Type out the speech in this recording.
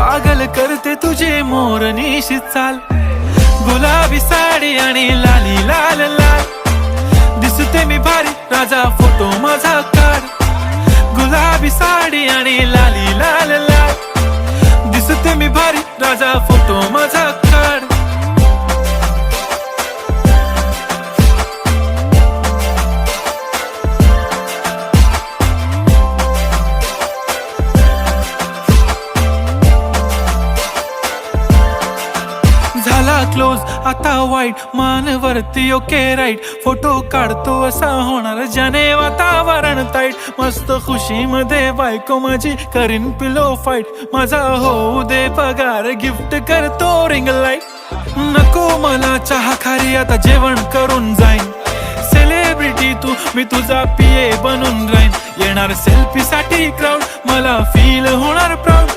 पागल करते तुझे मोरनीशी चाल, गुलाबी साडी आणि लाली लाल लाल. दिसते मी भारी राजा फोटो माझा काढ, गुलाबी साडी आणि लाली लाल लाल. दिसते मी भारी राजा फोटो माझा काढ. झाला क्लोज आता वाईट, मानवरती ओके राईट. फोटो काढतो असा होणार ज्याने वातावरण ताईट. मस्त खुशी मध्ये बायको माझी करीन पिलो फाईट. माझा होऊ दे पगार, गिफ्ट करतो रिंग लाईट. नको मला चहा खारी, आता जेवण करून जाईन. सेलिब्रिटी तू, मी तुझा पिये बनून राहीन. येणार सेल्फी साठी क्राऊड, मला फील होणार प्राऊड.